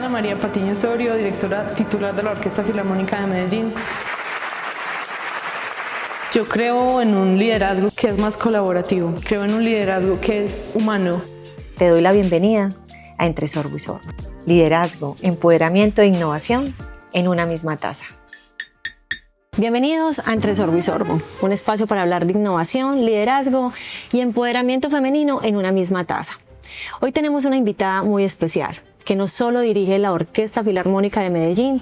Ana María Patiño Osorio, directora titular de la Orquesta Filarmónica de Medellín. Yo creo en un liderazgo que es más colaborativo, creo en un liderazgo que es humano. Te doy la bienvenida a Entre Sorbo y Sorbo. Liderazgo, empoderamiento e innovación en una misma taza. Bienvenidos a Entre Sorbo y Sorbo, un espacio para hablar de innovación, liderazgo y empoderamiento femenino en una misma taza. Hoy tenemos una invitada muy especial, que no solo dirige la Orquesta Filarmónica de Medellín,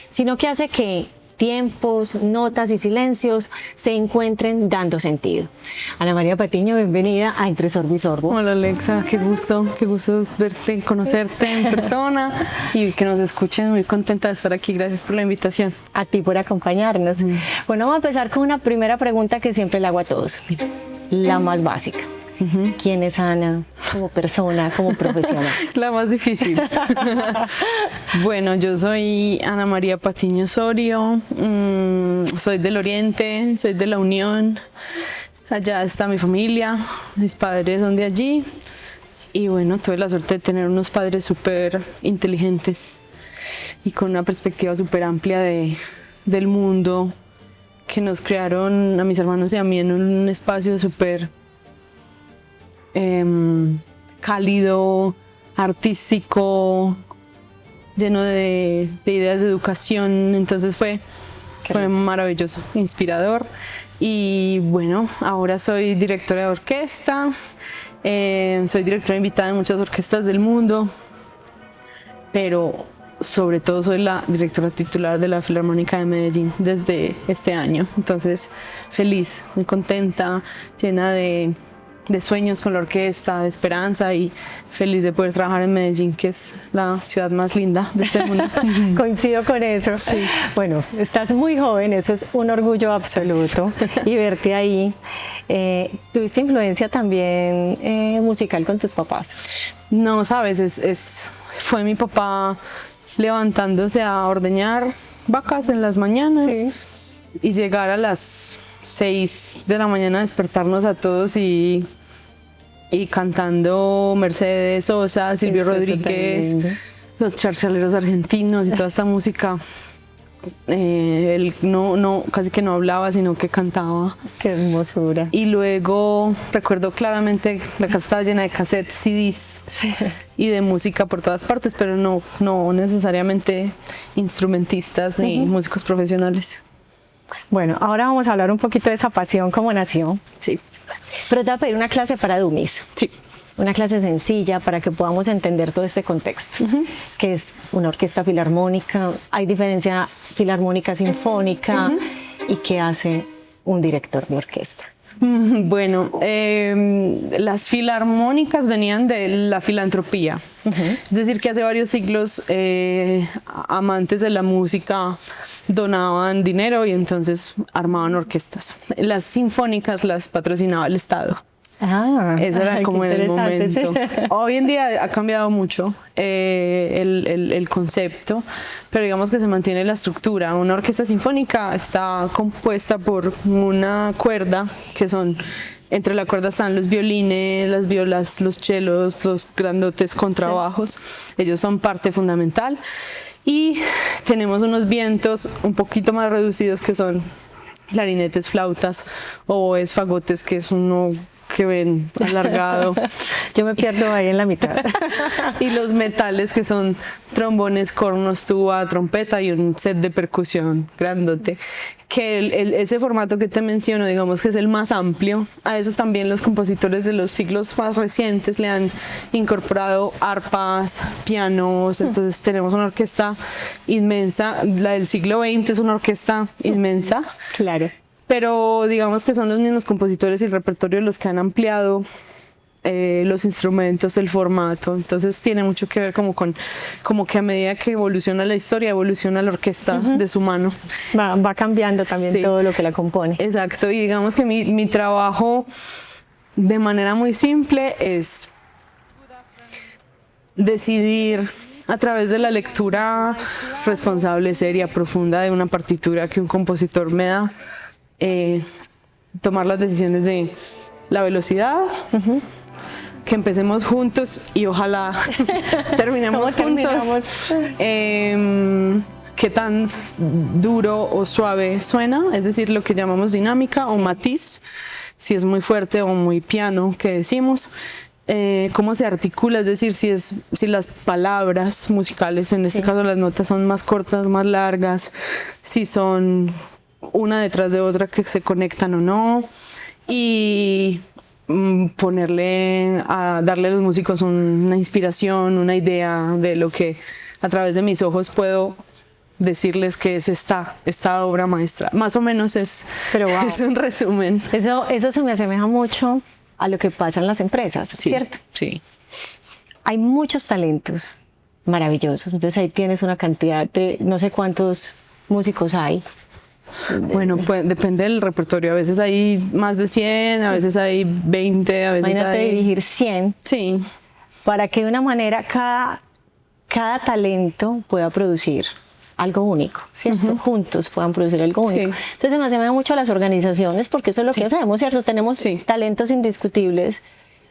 sino que hace que tiempos, notas y silencios se encuentren dando sentido. Ana María Patiño, bienvenida a Entre Sorbo y Sorbo. Hola Alexa, qué gusto verte, conocerte en persona y que nos escuchen. Muy contenta de estar aquí, gracias por la invitación. A ti por acompañarnos. Bueno, vamos a empezar con una primera pregunta que siempre le hago a todos, la más básica. ¿Quién es Ana como persona, como profesional? La más difícil. Bueno, yo soy Ana María Patiño Osorio, soy del Oriente, soy de la Unión, allá está mi familia, mis padres son de allí y bueno, tuve la suerte de tener unos padres súper inteligentes y con una perspectiva súper amplia del mundo, que nos crearon a mis hermanos y a mí en un espacio súper cálido, artístico, lleno de ideas de educación. Entonces fue maravilloso, inspirador. Y bueno, ahora soy directora de orquesta, soy directora invitada en muchas orquestas del mundo, pero sobre todo soy la directora titular de la Filarmónica de Medellín desde este año. Entonces feliz, muy contenta, llena de sueños con la orquesta, de esperanza y feliz de poder trabajar en Medellín, que es la ciudad más linda de este mundo. Coincido con eso. Sí. Bueno, estás muy joven, eso es un orgullo absoluto y verte ahí. ¿Tuviste influencia también musical con tus papás? No, sabes, fue mi papá levantándose a ordeñar vacas en las mañanas y llegar a las 6 de la mañana a despertarnos a todos y cantando Mercedes Sosa, Silvio Rodríguez, los charchaleros argentinos y toda esta música. Él casi que no hablaba, sino que cantaba. ¡Qué hermosura! Y luego recuerdo claramente la casa estaba llena de cassettes, CDs y de música por todas partes, pero no necesariamente instrumentistas ni músicos profesionales. Bueno, ahora vamos a hablar un poquito de esa pasión, cómo nació. Sí. Pero te voy a pedir una clase para dummies. Sí. Una clase sencilla para que podamos entender todo este contexto, que es una orquesta filarmónica, hay diferencia filarmónica sinfónica y qué hace un director de orquesta. Bueno, las filarmónicas venían de la filantropía, es decir, que hace varios siglos amantes de la música donaban dinero y entonces armaban orquestas. Las sinfónicas las patrocinaba el Estado. Eso era como en el momento. Sí. Hoy en día ha cambiado mucho el concepto, pero digamos que se mantiene la estructura. Una orquesta sinfónica está compuesta por una cuerda, que son, entre la cuerda están los violines, las violas, los chelos, los grandotes contrabajos. Ellos son parte fundamental. Y tenemos unos vientos un poquito más reducidos que son clarinetes, flautas, oboes, fagotes, que es uno que ven alargado. Yo me pierdo ahí en la mitad. Y los metales, que son trombones, cornos, tuba, trompeta y un set de percusión grandote. Que ese formato que te menciono, digamos que es el más amplio. A eso también los compositores de los siglos más recientes le han incorporado arpas, pianos. Entonces tenemos una orquesta inmensa. La del siglo XX es una orquesta inmensa. Claro. Pero digamos que son los mismos compositores y el repertorio los que han ampliado los instrumentos, el formato. Entonces tiene mucho que ver como que a medida que evoluciona la historia, evoluciona la orquesta de su mano. Va cambiando también todo lo que la compone. Exacto, y digamos que mi trabajo de manera muy simple es decidir a través de la lectura responsable, seria, profunda de una partitura que un compositor me da, tomar las decisiones de la velocidad, que empecemos juntos y ojalá terminemos juntos. Qué tan duro o suave suena, es decir, lo que llamamos dinámica o matiz, si es muy fuerte o muy piano, que decimos. Cómo se articula, es decir, si las palabras musicales, en este caso las notas son más cortas, más largas, si son una detrás de otra que se conectan o no, y darle a los músicos una inspiración, una idea de lo que a través de mis ojos puedo decirles que es esta obra maestra. Más o menos es un resumen. Eso se me asemeja mucho a lo que pasa en las empresas, ¿cierto? Sí. Hay muchos talentos maravillosos, entonces ahí tienes una cantidad de, no sé cuántos músicos hay. Bueno, pues depende del repertorio, a veces hay más de 100, a veces hay 20, a veces Imagínate hay... dirigir 100. Sí. Para que de una manera cada talento pueda producir algo único, ¿cierto? Juntos puedan producir algo único. Entonces me asemeja mucho a las organizaciones porque eso es lo que hacemos, ¿cierto? Tenemos talentos indiscutibles,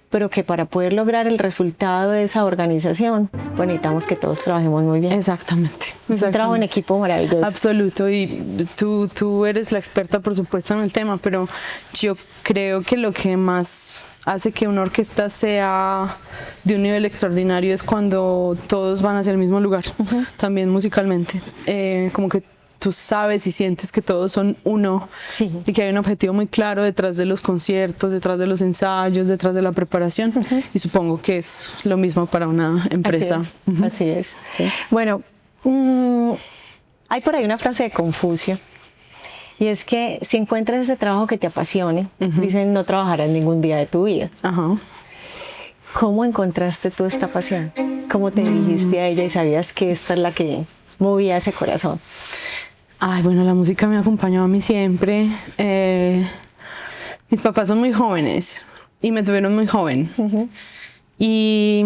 pero que para poder lograr el resultado de esa organización, pues necesitamos que todos trabajemos muy bien. Exactamente. Es un trabajo en equipo maravilloso. Absoluto, y tú eres la experta, por supuesto, en el tema, pero yo creo que lo que más hace que una orquesta sea de un nivel extraordinario es cuando todos van hacia el mismo lugar, también musicalmente. Como que tú sabes y sientes que todos son uno y que hay un objetivo muy claro detrás de los conciertos, detrás de los ensayos, detrás de la preparación, y supongo que es lo mismo para una empresa. Así es. Sí. Bueno, hay por ahí una frase de Confucio, y es que si encuentras ese trabajo que te apasione, dicen, no trabajarás ningún día de tu vida. ¿Cómo encontraste tú esta pasión? ¿Cómo te dirigiste a ella y sabías que esta es la que movía ese corazón? Ay, bueno, la música me ha acompañado a mí siempre. Mis papás son muy jóvenes y me tuvieron muy joven. Y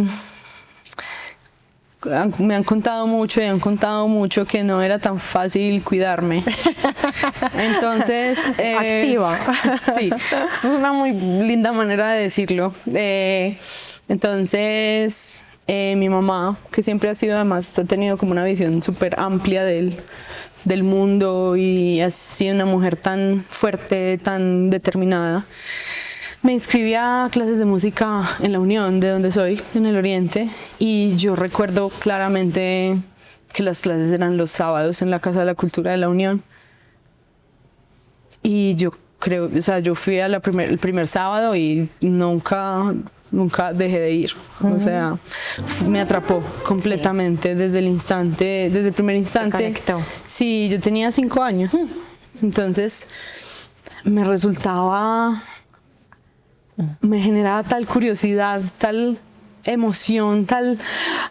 me han contado mucho y han contado mucho que no era tan fácil cuidarme. Entonces... Activa. Sí, es una muy linda manera de decirlo. Entonces, mi mamá, que siempre ha sido, además, ha tenido como una visión súper amplia del mundo y ha sido una mujer tan fuerte, tan determinada. Me inscribí a clases de música en la Unión, de donde soy, en el Oriente, y yo recuerdo claramente que las clases eran los sábados en la Casa de la Cultura de la Unión. Y yo creo, o sea, yo fui el primer sábado y nunca dejé de ir. O sea, me atrapó completamente desde el primer instante. Se conectó. Sí, yo tenía 5 años. Entonces, me generaba tal curiosidad, tal emoción, tal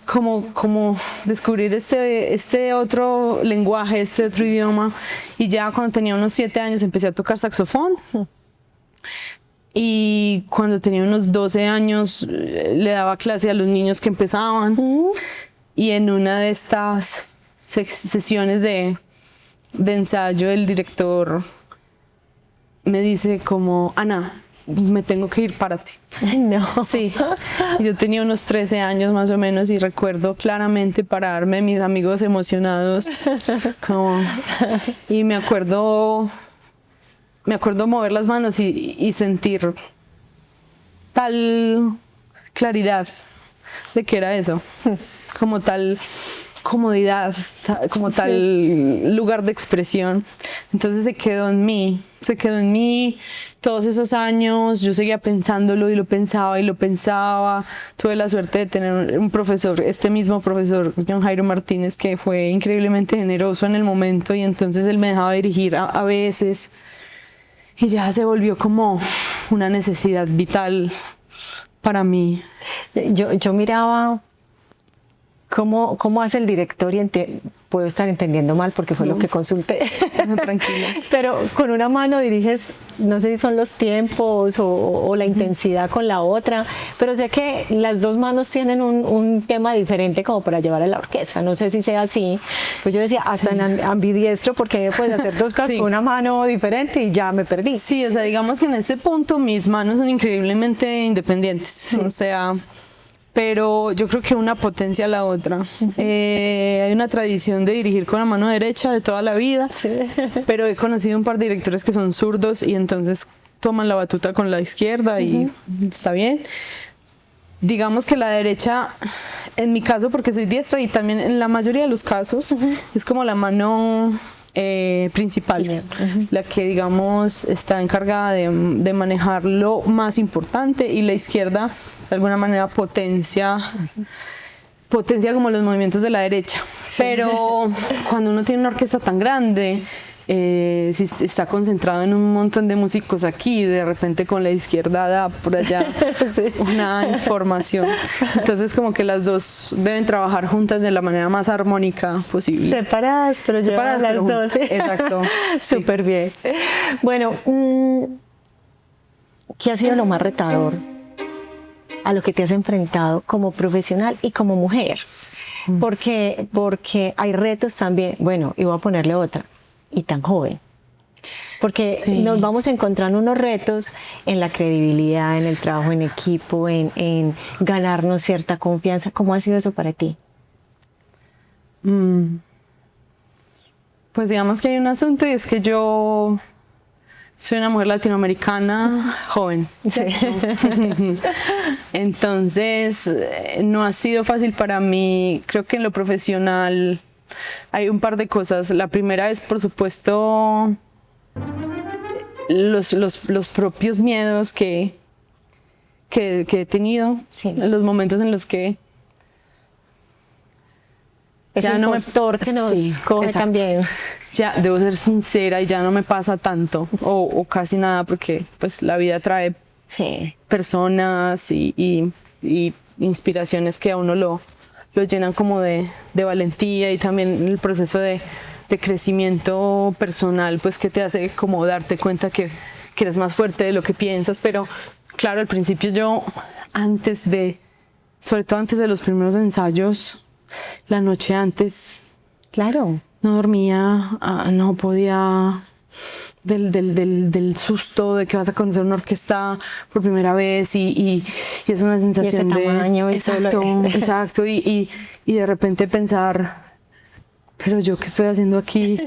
como descubrir este otro lenguaje, este otro idioma. Y ya cuando tenía unos 7 años empecé a tocar saxofón. Y cuando tenía unos 12 años le daba clase a los niños que empezaban. Y en una de estas sesiones de ensayo, el director me dice como, Ana, me tengo que ir, párate. No. Sí. Y yo tenía unos 13 años más o menos y recuerdo claramente pararme, mis amigos emocionados. Y me acuerdo mover las manos y sentir tal claridad de que era eso, como tal comodidad, como tal lugar de expresión. Entonces se quedó en mí todos esos años. Yo seguía pensándolo y lo pensaba. Tuve la suerte de tener un profesor, este mismo profesor, John Jairo Martínez, que fue increíblemente generoso en el momento, y entonces él me dejaba dirigir a veces. Y ya se volvió como una necesidad vital para mí. Yo miraba ¿Cómo hace el director? Puedo estar entendiendo mal porque fue lo que consulté. No, tranquila. Pero con una mano diriges, no sé si son los tiempos o la intensidad con la otra, pero sé que las dos manos tienen un tema diferente como para llevar a la orquesta. No sé si sea así. Pues yo decía, hasta en ambidiestro, porque puedes hacer dos cosas con una mano diferente y ya me perdí. Sí, o sea, digamos que en este punto mis manos son increíblemente independientes. Sí. O sea, pero yo creo que una potencia a la otra. Hay una tradición de dirigir con la mano derecha de toda la vida, sí. Pero he conocido un par de directores que son zurdos y entonces toman la batuta con la izquierda y está bien. Digamos que la derecha, en mi caso, porque soy diestra y también en la mayoría de los casos, es como la mano principal, la que digamos está encargada de manejar lo más importante, y la izquierda de alguna manera potencia como los movimientos de la derecha. Sí. Pero cuando uno tiene una orquesta tan grande, si está concentrado en un montón de músicos aquí, de repente con la izquierda da por allá sí. Una información. Entonces como que las dos deben trabajar juntas de la manera más armónica posible. Separadas, pero llevan las dos. ¿Sí? Exacto. Súper bien. Bueno, ¿qué ha sido lo más retador a lo que te has enfrentado como profesional y como mujer? Porque hay retos también. Bueno, y voy a ponerle otra. Y tan joven, porque sí. Nos vamos encontrando unos retos en la credibilidad, en el trabajo en equipo, en ganarnos cierta confianza. ¿Cómo ha sido eso para ti? Pues digamos que hay un asunto, y es que yo soy una mujer latinoamericana joven. Sí. Entonces no ha sido fácil para mí. Creo que en lo profesional hay un par de cosas. La primera es, por supuesto, los propios miedos que he tenido, sí. En los momentos en los que es ya un impostor que nos sí, coge exacto. También. Ya debo ser sincera y ya no me pasa tanto o casi nada, porque pues la vida trae sí. Personas y inspiraciones que a uno lo llenan como de valentía, y también el proceso de crecimiento personal, pues que te hace como darte cuenta que eres más fuerte de lo que piensas. Pero claro, al principio yo, sobre todo antes de los primeros ensayos, la noche antes, claro, no dormía, no podía, del susto de que vas a conocer una orquesta por primera vez y es una sensación y ese tamaño, exacto, y de repente pensar, pero yo qué estoy haciendo aquí.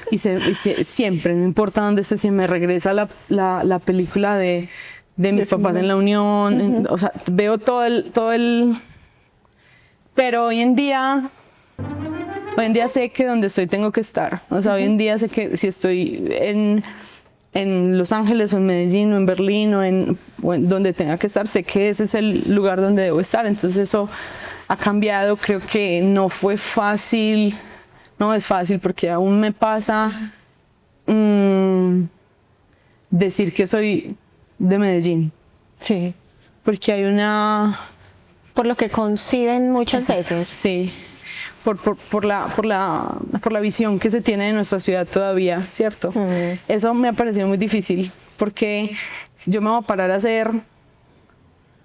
y siempre, no importa dónde esté, si me regresa la película de mis papás en la Unión, o sea, veo todo el pero hoy en día sé que donde estoy tengo que estar. O sea, hoy en día sé que si estoy en Los Ángeles o en Medellín o en Berlín o en donde tenga que estar, sé que ese es el lugar donde debo estar. Entonces eso ha cambiado. Creo que no fue fácil, no es fácil, porque aún me pasa decir que soy de Medellín. Sí. Porque hay una... Por lo que conciben muchas exacto, veces. Sí. Por la visión que se tiene de nuestra ciudad todavía, ¿cierto? Eso me ha parecido muy difícil, porque yo me voy a parar a hacer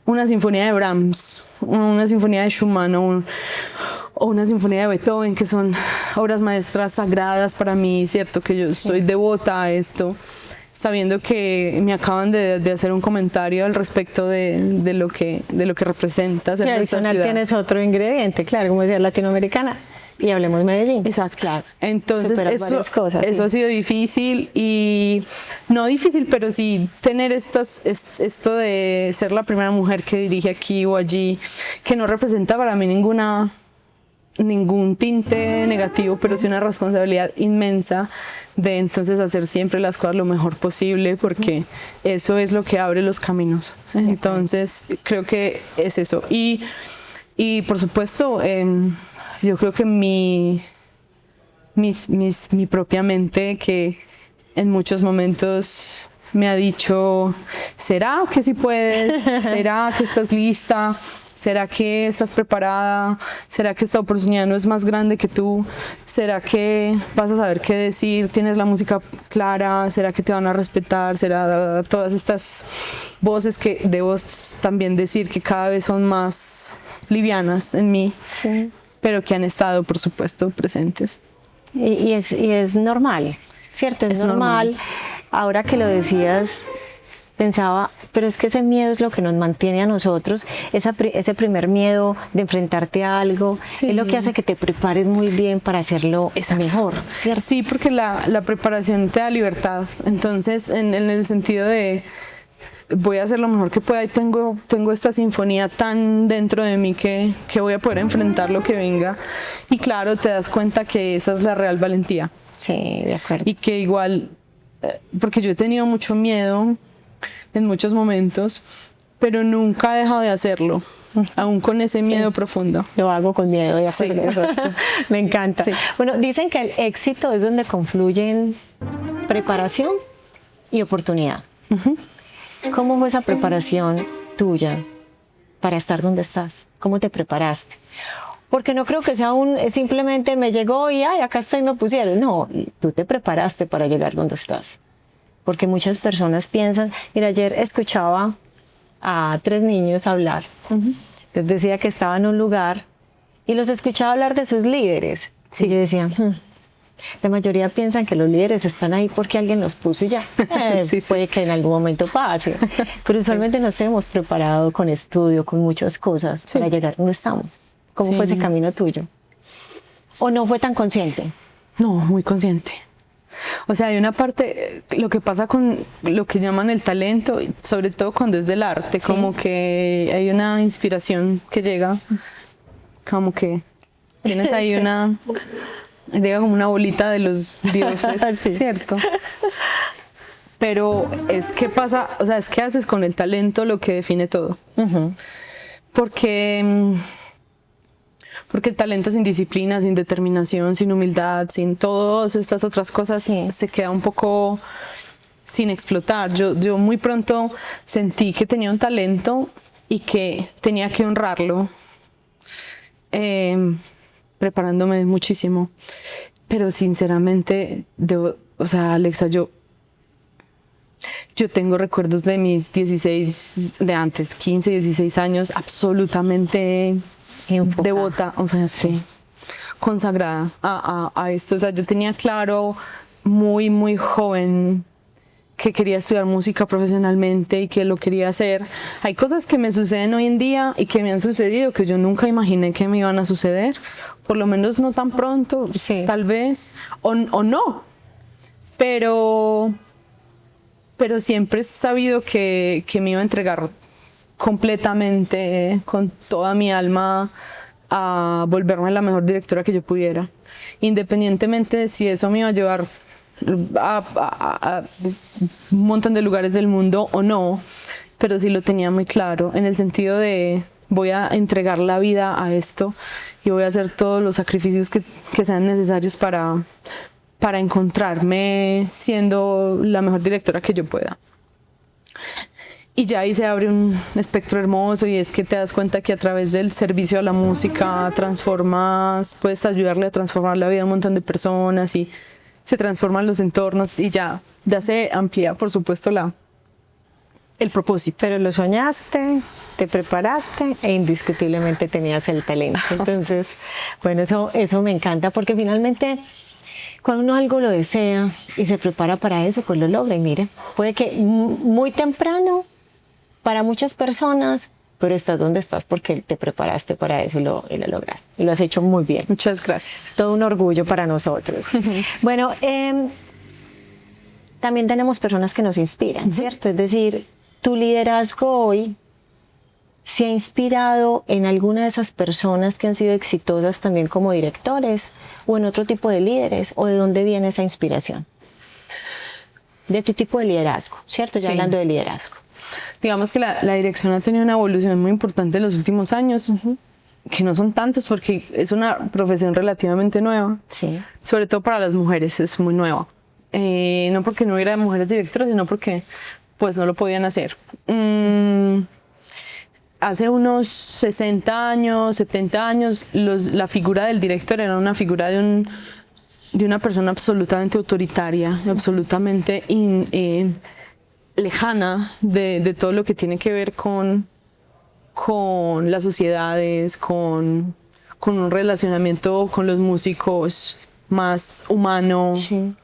una sinfonía de Brahms, una sinfonía de Schumann o una sinfonía de Beethoven, que son obras maestras sagradas para mí, ¿cierto? Que yo soy devota a esto, sabiendo que me acaban de hacer un comentario al respecto de lo que representa ser de esta ciudad. Tienes otro ingrediente, claro, como decía, latinoamericana, y hablemos Medellín. Exacto. Claro. Entonces eso ha sido difícil, y no difícil, pero sí tener esto de ser la primera mujer que dirige aquí o allí, que no representa para mí ningún tinte negativo, pero sí una responsabilidad inmensa de entonces hacer siempre las cosas lo mejor posible, porque eso es lo que abre los caminos. Entonces creo que es eso, y por supuesto yo creo que mi propia mente, que en muchos momentos me ha dicho, ¿será que sí puedes? ¿Será que estás lista? ¿Será que estás preparada? ¿Será que esta oportunidad no es más grande que tú? ¿Será que vas a saber qué decir? ¿Tienes la música clara? ¿Será que te van a respetar? ¿Será todas estas voces que debo también decir que cada vez son más livianas en mí, Sí. pero que han estado, por supuesto, presentes? Y es normal, ¿cierto? Es normal. Ahora que lo decías, pensaba, pero es que ese miedo es lo que nos mantiene a nosotros, ese primer miedo de enfrentarte a algo, Sí. es lo que hace que te prepares muy bien para hacerlo mejor, ¿cierto? Sí, porque la preparación te da libertad. Entonces, en el sentido de voy a hacer lo mejor que pueda y tengo esta sinfonía tan dentro de mí que voy a poder enfrentar lo que venga. Y claro, te das cuenta que esa es la real valentía. Sí, de acuerdo. Y que igual, porque yo he tenido mucho miedo en muchos momentos, pero nunca he dejado de hacerlo, aún con ese miedo profundo. Lo hago con miedo, de Sí, acuerdo. exacto. Me encanta. Sí. Bueno, dicen que el éxito es donde confluyen preparación y oportunidad. ¿Cómo fue esa preparación tuya para estar donde estás? ¿Cómo te preparaste? Porque no creo que sea simplemente me llegó y ay, acá estoy, me pusieron. No, tú te preparaste para llegar donde estás. Porque muchas personas piensan, mira, ayer escuchaba a 3 niños hablar. Les decía que estaban en un lugar y los escuchaba hablar de sus líderes. Sí. Y yo decía, la mayoría piensan que los líderes están ahí porque alguien los puso y ya. Sí, sí. Puede que en algún momento pase. Pero usualmente nos hemos preparado con estudio, con muchas cosas Sí. para llegar donde estamos. ¿Cómo Sí. fue ese camino tuyo? ¿O no fue tan consciente? No, muy consciente. O sea, hay una parte, lo que pasa con lo que llaman el talento, sobre todo cuando es del arte, Sí. como que hay una inspiración que llega, como que tienes ahí llega como una bolita de los dioses, Sí. ¿cierto? Pero es que pasa, o sea, es que haces con el talento lo que define todo. Porque el talento sin disciplina, sin determinación, sin humildad, sin todas estas otras cosas, Sí. se queda un poco sin explotar. Yo muy pronto sentí que tenía un talento y que tenía que honrarlo, preparándome muchísimo. Pero sinceramente, o sea, Alexa, yo tengo recuerdos de mis 15, 16 años, absolutamente Enfocada. devota, o sea, sí, consagrada a esto. O sea, yo tenía claro muy, muy joven que quería estudiar música profesionalmente y que lo quería hacer. Hay cosas que me suceden hoy en día y que me han sucedido que yo nunca imaginé que me iban a suceder, por lo menos no tan pronto, Sí. tal vez, o no, pero siempre he sabido que me iba a entregar completamente, con toda mi alma, a volverme la mejor directora que yo pudiera, independientemente de si eso me iba a llevar a un montón de lugares del mundo o no, pero sí lo tenía muy claro, en el sentido de voy a entregar la vida a esto y voy a hacer todos los sacrificios que sean necesarios para encontrarme siendo la mejor directora que yo pueda. Y ya ahí se abre un espectro hermoso, y es que te das cuenta que a través del servicio a la música puedes ayudarle a transformar la vida de un montón de personas, y se transforman los entornos, y ya se amplía, por supuesto, el propósito. Pero lo soñaste, te preparaste e indiscutiblemente tenías el talento. Entonces, bueno, eso me encanta, porque finalmente cuando uno algo lo desea y se prepara para eso, pues lo logra. Y mire, puede que muy temprano para muchas personas, pero estás donde estás porque te preparaste para eso y lo lograste. Y lo has hecho muy bien. Muchas gracias. Todo un orgullo para nosotros. Bueno, también tenemos personas que nos inspiran, ¿cierto? Es decir, tu liderazgo hoy se ha inspirado en alguna de esas personas que han sido exitosas también como directores, o en otro tipo de líderes, o de dónde viene esa inspiración. De tu tipo de liderazgo, ¿cierto? Ya Sí. hablando de liderazgo. Digamos que la dirección ha tenido una evolución muy importante en los últimos años, que no son tantos porque es una profesión relativamente nueva, Sí. sobre todo para las mujeres es muy nueva. no porque no hubiera mujeres directoras, sino porque pues no lo podían hacer. Hace unos 60 años, 70 años, la figura del director era una figura de una persona absolutamente autoritaria, absolutamente lejana de todo lo que tiene que ver con las sociedades, con un relacionamiento con los músicos más humano. Sí.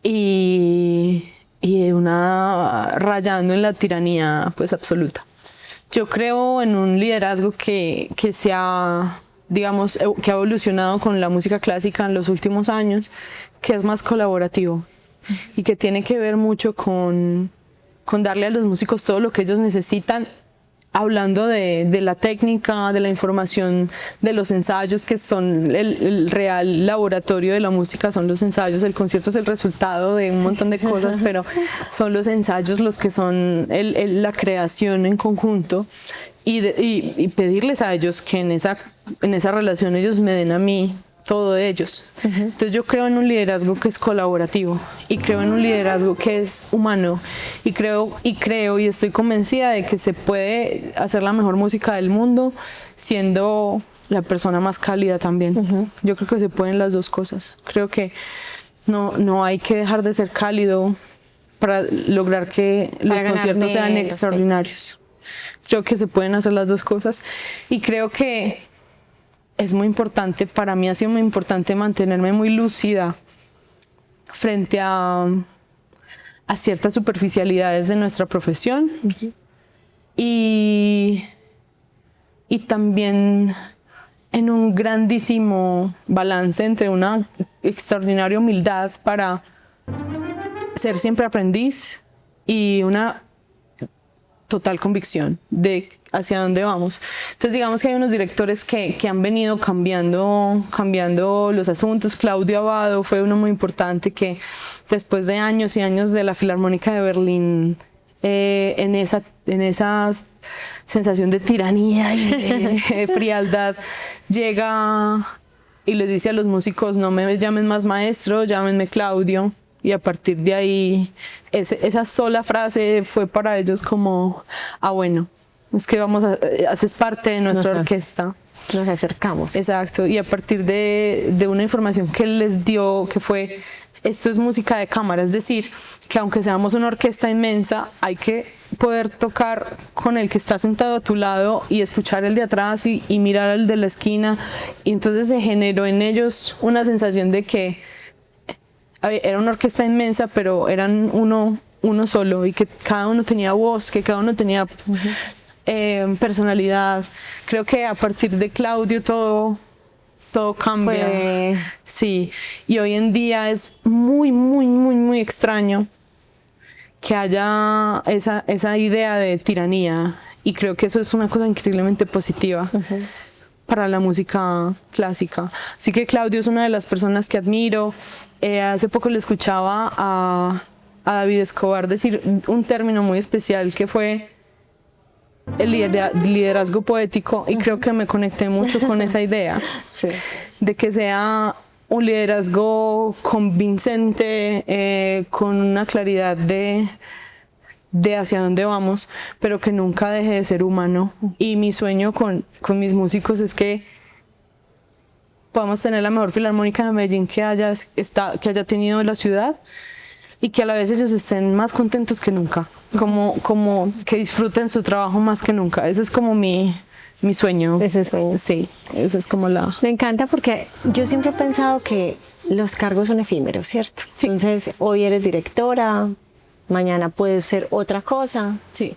Y rayando en la tiranía pues absoluta. Yo creo en un liderazgo que digamos, que ha evolucionado con la música clásica en los últimos años, que es más colaborativo y que tiene que ver mucho con darle a los músicos todo lo que ellos necesitan, hablando de la técnica, de la información, de los ensayos, que son el real laboratorio de la música, son los ensayos. El concierto es el resultado de un montón de cosas, pero son los ensayos los que son la creación en conjunto, y pedirles a ellos que en esa relación ellos me den a mí todo de ellos. Entonces yo creo en un liderazgo que es colaborativo, y creo en un liderazgo que es humano, y creo y estoy convencida de que se puede hacer la mejor música del mundo siendo la persona más cálida también. Yo creo que se pueden las dos cosas. Creo que no hay que dejar de ser cálido para lograr que los conciertos sean extraordinarios. Creo que se pueden hacer las dos cosas, y creo que es muy importante, para mí ha sido muy importante mantenerme muy lúcida frente a ciertas superficialidades de nuestra profesión, y también en un grandísimo balance entre una extraordinaria humildad para ser siempre aprendiz y una total convicción de hacia dónde vamos. Entonces digamos que hay unos directores que han venido cambiando los asuntos. Claudio Abbado fue uno muy importante, que después de años y años de la Filarmónica de Berlín, en esa sensación de tiranía y de frialdad, llega y les dice a los músicos: no me llamen más maestro, llámenme Claudio. Y a partir de ahí, esa sola frase fue para ellos como: bueno, es que haces parte de nuestra orquesta. Nos acercamos. Exacto, y a partir de una información que él les dio, que fue: esto es música de cámara, es decir, que aunque seamos una orquesta inmensa, hay que poder tocar con el que está sentado a tu lado y escuchar el de atrás y mirar al de la esquina. Y entonces se generó en ellos una sensación de que era una orquesta inmensa, pero eran uno solo, y que cada uno tenía voz, que cada uno tenía personalidad. Creo que a partir de Claudio todo cambia. Sí, y hoy en día es muy, muy, muy, muy extraño que haya esa idea de tiranía, y creo que eso es una cosa increíblemente positiva para la música clásica. Así que Claudio es una de las personas que admiro. Hace poco le escuchaba a David Escobar decir un término muy especial, que fue el liderazgo poético, y creo que me conecté mucho con esa idea. Sí. De que sea un liderazgo convincente, con una claridad de hacia dónde vamos, pero que nunca deje de ser humano. Y mi sueño con mis músicos es que podamos tener la mejor filarmónica de Medellín que haya tenido la ciudad, y que a la vez ellos estén más contentos que nunca, como que disfruten su trabajo más que nunca. Ese es como mi sueño. Ese sueño. Sí, esa es como la... Me encanta, porque yo siempre he pensado que los cargos son efímeros, ¿cierto? Sí. Entonces, hoy eres directora, mañana puedes ser otra cosa. Sí.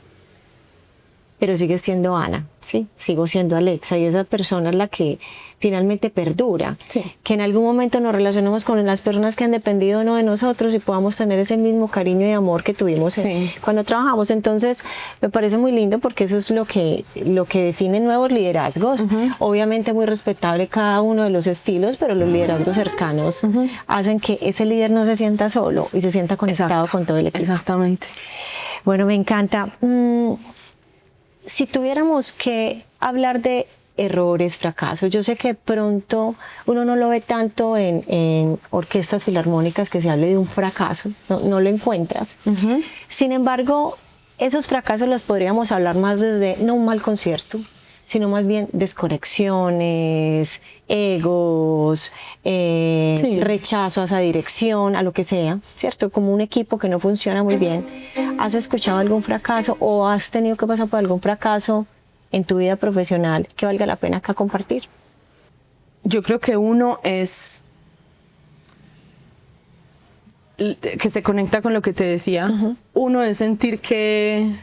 Pero sigues siendo Ana, ¿sí? Sigo siendo Alexa, y esa persona es la que finalmente perdura. Sí. Que en algún momento nos relacionemos con las personas que han dependido o no de nosotros, y podamos tener ese mismo cariño y amor que tuvimos cuando trabajamos. Entonces, me parece muy lindo, porque eso es lo que define nuevos liderazgos. Obviamente muy respetable cada uno de los estilos, pero los liderazgos cercanos hacen que ese líder no se sienta solo y se sienta conectado con todo el equipo. Exactamente. Bueno, me encanta. Si tuviéramos que hablar de errores, fracasos? Yo sé que pronto uno no lo ve tanto en orquestas filarmónicas que se hable de un fracaso, no lo encuentras. Sin embargo, esos fracasos los podríamos hablar más desde, no un mal concierto, sino más bien desconexiones, egos, rechazo a esa dirección, a lo que sea, ¿cierto? Como un equipo que no funciona muy bien. ¿Has escuchado algún fracaso o has tenido que pasar por algún fracaso en tu vida profesional que valga la pena acá compartir? Yo creo que uno es que se conecta con lo que te decía. Uno es sentir que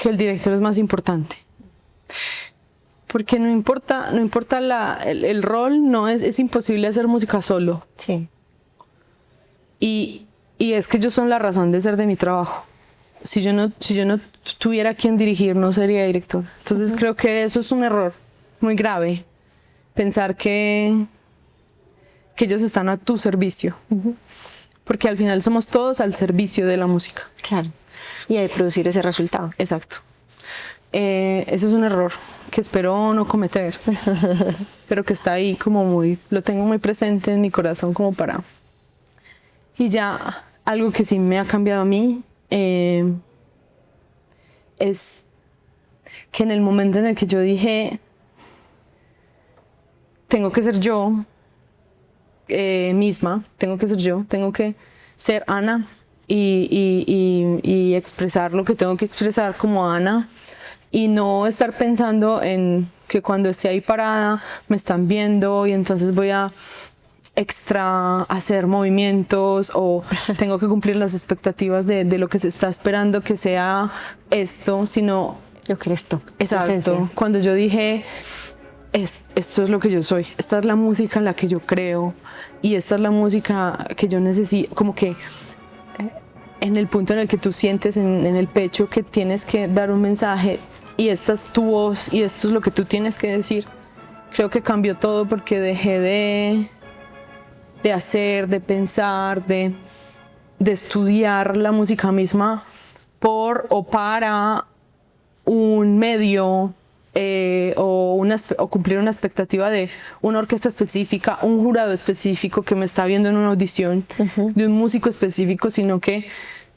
el director es más importante. Porque no importa el rol, no es imposible hacer música solo. Sí. Y es que ellos son la razón de ser de mi trabajo. Si yo no tuviera quien dirigir, no sería director. Entonces creo que eso es un error muy grave. Pensar que ellos están a tu servicio. Porque al final somos todos al servicio de la música. Claro. Y de producir ese resultado. Exacto. Ese es un error que espero no cometer, pero que está ahí como lo tengo muy presente en mi corazón como para... Y ya algo que sí me ha cambiado a mí es que en el momento en el que yo dije tengo que ser yo misma, tengo que ser yo, tengo que ser Ana y expresar lo que tengo que expresar como Ana, y no estar pensando en que cuando esté ahí parada me están viendo y entonces voy a hacer movimientos o tengo que cumplir las expectativas de lo que se está esperando que sea esto, sino lo que eres tú. Exacto. Cuando yo dije esto es lo que yo soy, esta es la música en la que yo creo y esta es la música que yo necesito, como que en el punto en el que tú sientes en el pecho que tienes que dar un mensaje y esta es tu voz y esto es lo que tú tienes que decir, creo que cambió todo porque dejé de hacer, de pensar, de estudiar la música misma por o para un medio o cumplir una expectativa de una orquesta específica, un jurado específico que me está viendo en una audición, de un músico específico, sino que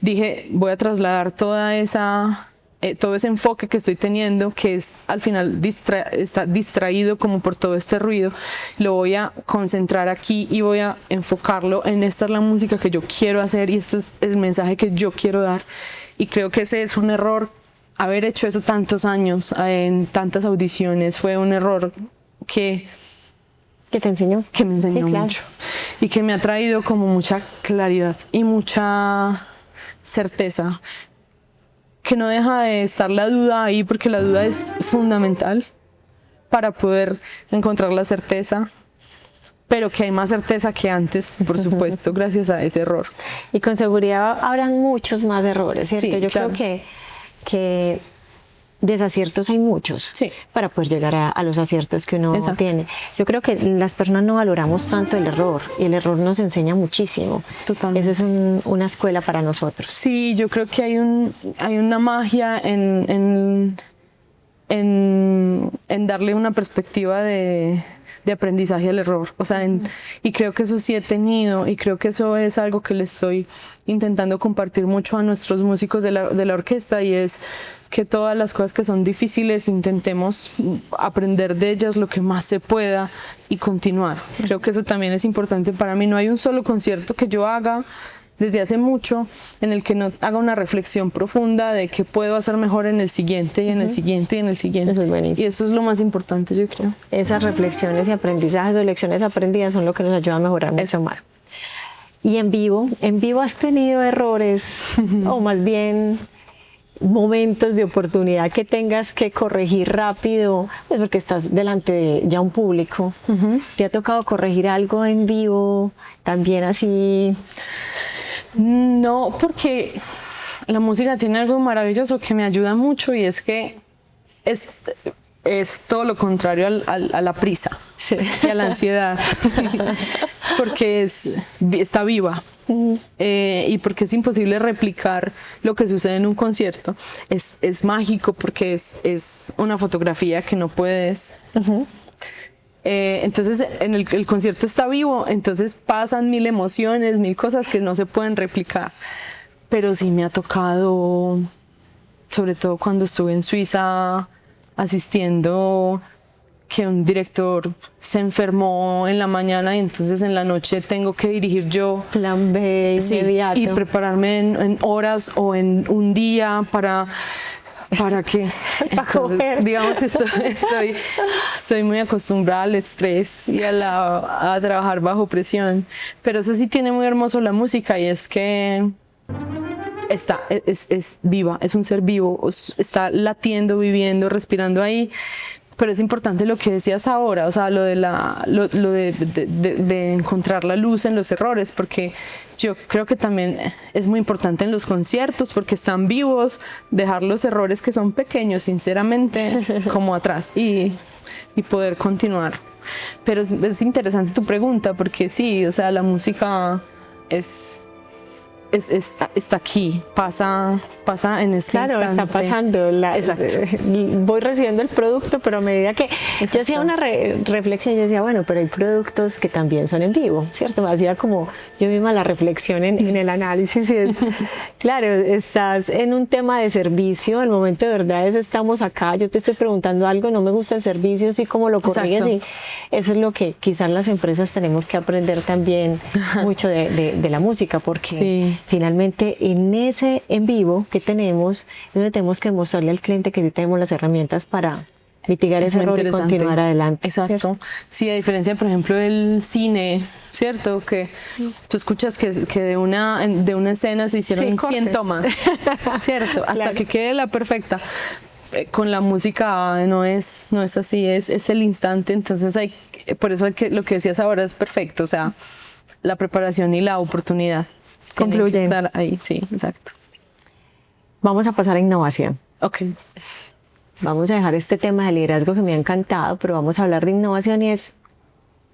dije, voy a trasladar todo ese enfoque que estoy teniendo, que es al final está distraído como por todo este ruido, lo voy a concentrar aquí y voy a enfocarlo en esta es la música que yo quiero hacer y este es el mensaje que yo quiero dar. Y creo que ese es un error. Haber hecho eso tantos años en tantas audiciones fue un error que te enseñó, que me enseñó mucho y que me ha traído como mucha claridad y mucha certeza, que no deja de estar la duda ahí porque la duda es fundamental para poder encontrar la certeza, pero que hay más certeza que antes, por supuesto, gracias a ese error. Y con seguridad habrán muchos más errores, ¿cierto? Sí, yo claro. creo que desaciertos hay muchos para poder llegar a los aciertos que uno tiene. Yo creo que las personas no valoramos tanto el error y el error nos enseña muchísimo. Totalmente. Eso es una escuela para nosotros. Sí, yo creo que hay una magia en darle una perspectiva de aprendizaje al error, o sea, y creo que eso sí he tenido y creo que eso es algo que le estoy intentando compartir mucho a nuestros músicos de la orquesta, y es que todas las cosas que son difíciles intentemos aprender de ellas lo que más se pueda y continuar. Creo que eso también es importante para mí. No hay un solo concierto que yo haga desde hace mucho en el que no haga una reflexión profunda de qué puedo hacer mejor en el siguiente y en el siguiente y en el siguiente. Eso es buenísimo. Y eso es lo más importante, yo creo. Esas reflexiones y aprendizajes o lecciones aprendidas son lo que nos ayuda a mejorar mucho más. Y en vivo has tenido errores o más bien momentos de oportunidad que tengas que corregir rápido, pues porque estás delante de ya un público. ¿Te ha tocado corregir algo en vivo también así? No, porque la música tiene algo maravilloso que me ayuda mucho, y es que es todo lo contrario a la prisa y a la ansiedad, porque está viva. Y porque es imposible replicar lo que sucede en un concierto. Es mágico porque es una fotografía que no puedes. Entonces el concierto está vivo, entonces pasan mil emociones, mil cosas que no se pueden replicar. Pero sí me ha tocado, sobre todo cuando estuve en Suiza asistiendo, que un director se enfermó en la mañana y entonces en la noche tengo que dirigir yo. Plan B inmediato. Y prepararme en horas o en un día para que... Para coger. Digamos que estoy muy acostumbrada al estrés y a trabajar bajo presión. Pero eso sí tiene muy hermoso la música, y es que es viva, es un ser vivo, está latiendo, viviendo, respirando ahí. Pero es importante lo que decías ahora, o sea, lo de encontrar la luz en los errores, porque yo creo que también es muy importante en los conciertos, porque están vivos, dejar los errores que son pequeños, sinceramente, como atrás y poder continuar. Pero es interesante tu pregunta, porque sí, o sea, la música está aquí, pasa en este instante. Claro, está pasando. Exacto. Voy recibiendo el producto, pero a medida que Exacto. yo hacía una reflexión, yo decía, bueno, pero hay productos que también son en vivo, ¿cierto? Me hacía como yo misma la reflexión en el análisis, y es, claro, estás en un tema de servicio, el momento de verdad es estamos acá, yo te estoy preguntando algo, no me gusta el servicio, sí, cómo lo corriges, y eso es lo que quizás las empresas tenemos que aprender también mucho de la música, porque sí. Finalmente, en ese en vivo que tenemos, es donde tenemos que mostrarle al cliente que sí tenemos las herramientas para mitigar ese error y continuar adelante. Exacto. ¿Cierto? Sí, a diferencia, por ejemplo, del cine, ¿cierto? Que tú escuchas que de una escena se hicieron 100 tomas, ¿cierto? Hasta claro. Que quede la perfecta. Con la música no es así, es el instante. Entonces, por eso lo que decías ahora es perfecto. O sea, la preparación y la oportunidad. Tienen que estar ahí, sí, exacto. Vamos a pasar a innovación. Ok. Vamos a dejar este tema de liderazgo que me ha encantado, pero vamos a hablar de innovación, y es,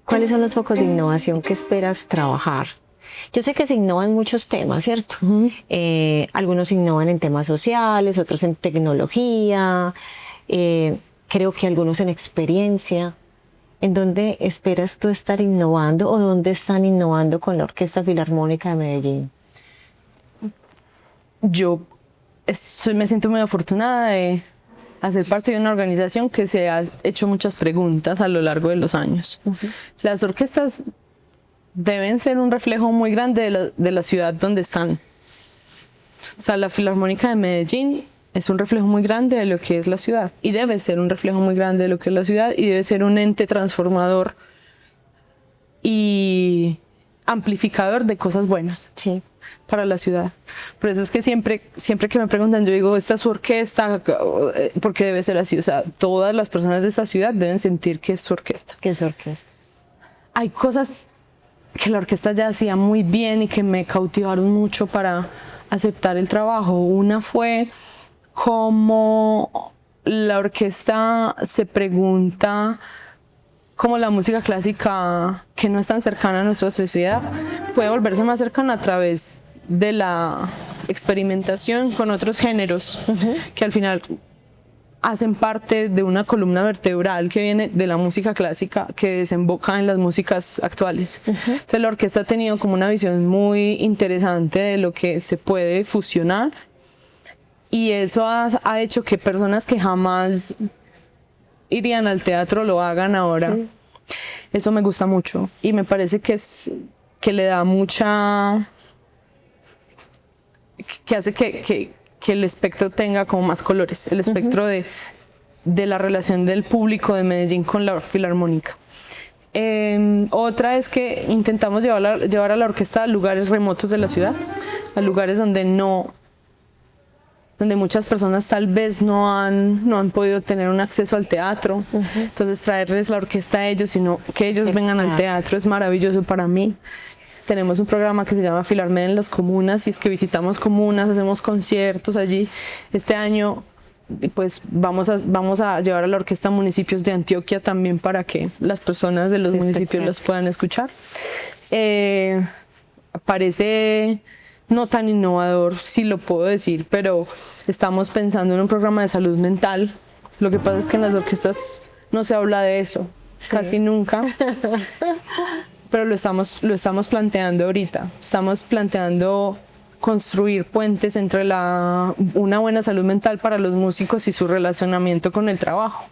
¿cuáles son los focos de innovación que esperas trabajar? Yo sé que se innovan muchos temas, ¿cierto? Algunos innovan en temas sociales, otros en tecnología, creo que algunos en experiencia. ¿En dónde esperas tú estar innovando, o dónde están innovando con la Orquesta Filarmónica de Medellín? Yo me siento muy afortunada de hacer parte de una organización que se ha hecho muchas preguntas a lo largo de los años. Las orquestas deben ser un reflejo muy grande de la ciudad donde están. O sea, la Filarmónica de Medellín es un reflejo muy grande de lo que es la ciudad, y debe ser un reflejo muy grande de lo que es la ciudad, y debe ser un ente transformador y amplificador de cosas buenas, sí, para la ciudad. Por eso es que siempre que me preguntan, yo digo, esta es su orquesta, porque debe ser así. O sea, todas las personas de esta ciudad deben sentir que es su orquesta. ¿Qué es su orquesta? Hay cosas que la orquesta ya hacía muy bien y que me cautivaron mucho para aceptar el trabajo. Una fue cómo la orquesta se pregunta cómo la música clásica, que no es tan cercana a nuestra sociedad, puede volverse más cercana a través de la experimentación con otros géneros, que al final hacen parte de una columna vertebral que viene de la música clásica, que desemboca en las músicas actuales. Entonces la orquesta ha tenido como una visión muy interesante de lo que se puede fusionar, y eso ha hecho que personas que jamás irían al teatro lo hagan ahora. Sí. Eso me gusta mucho, y me parece que le da mucha... que hace que el espectro tenga como más colores, el espectro de la relación del público de Medellín con la Filarmónica. Otra es que intentamos llevar a la orquesta a lugares remotos de la ciudad, a lugares donde muchas personas tal vez no han podido tener un acceso al teatro. Entonces traerles la orquesta a ellos, sino que ellos vengan al teatro, es maravilloso para mí. Tenemos un programa que se llama Filarmed en las comunas, y es que visitamos comunas, hacemos conciertos allí. Este año pues vamos a llevar a la orquesta a municipios de Antioquia también para que las personas de los municipios los puedan escuchar. Parece no tan innovador, si lo puedo decir, pero estamos pensando en un programa de salud mental. Lo que pasa es que en las orquestas no se habla de eso, casi nunca, pero lo estamos planteando ahorita. Estamos planteando construir puentes entre una buena salud mental para los músicos y su relacionamiento con el trabajo,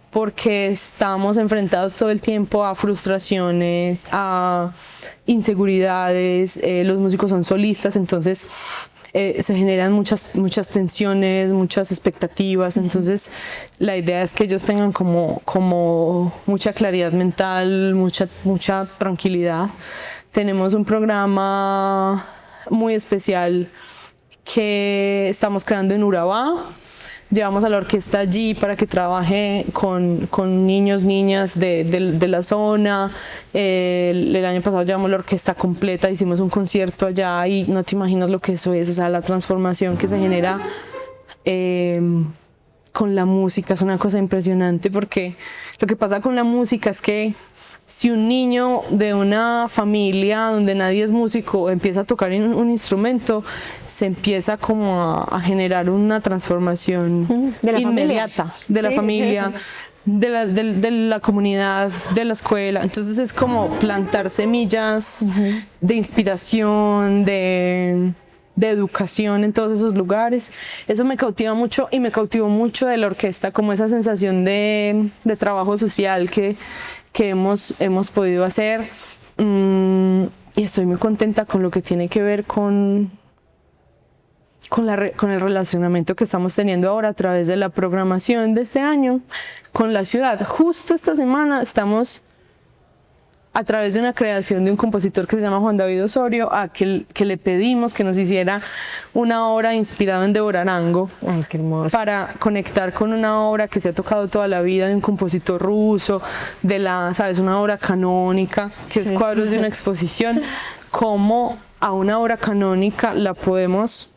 porque estamos enfrentados todo el tiempo a frustraciones, a inseguridades. Los músicos son solistas, entonces se generan muchas tensiones, muchas expectativas. Entonces la idea es que ellos tengan como mucha claridad mental, mucha tranquilidad. Tenemos un programa muy especial que estamos creando en Urabá. Llevamos a la orquesta allí para que trabaje con niños, niñas de la zona. El año pasado llevamos la orquesta completa, hicimos un concierto allá y no te imaginas lo que eso es, o sea, la transformación que se genera con la música es una cosa impresionante, porque lo que pasa con la música es que si un niño de una familia donde nadie es músico empieza a tocar un instrumento, se empieza como a generar una transformación inmediata de la familia, de la comunidad, de la escuela. Entonces es como plantar semillas de inspiración, de educación en todos esos lugares. Eso me cautiva mucho, y me cautivó mucho de la orquesta, como esa sensación de trabajo social que hemos podido hacer, y estoy muy contenta con lo que tiene que ver con el relacionamiento que estamos teniendo ahora a través de la programación de este año con la ciudad. Justo esta semana estamos, a través de una creación de un compositor que se llama Juan David Osorio, que le pedimos que nos hiciera una obra inspirada en Débora Arango. Ay, qué hermoso. Para conectar con una obra que se ha tocado toda la vida de un compositor ruso, una obra canónica, que es Cuadros de una exposición. Cómo a una obra canónica la podemos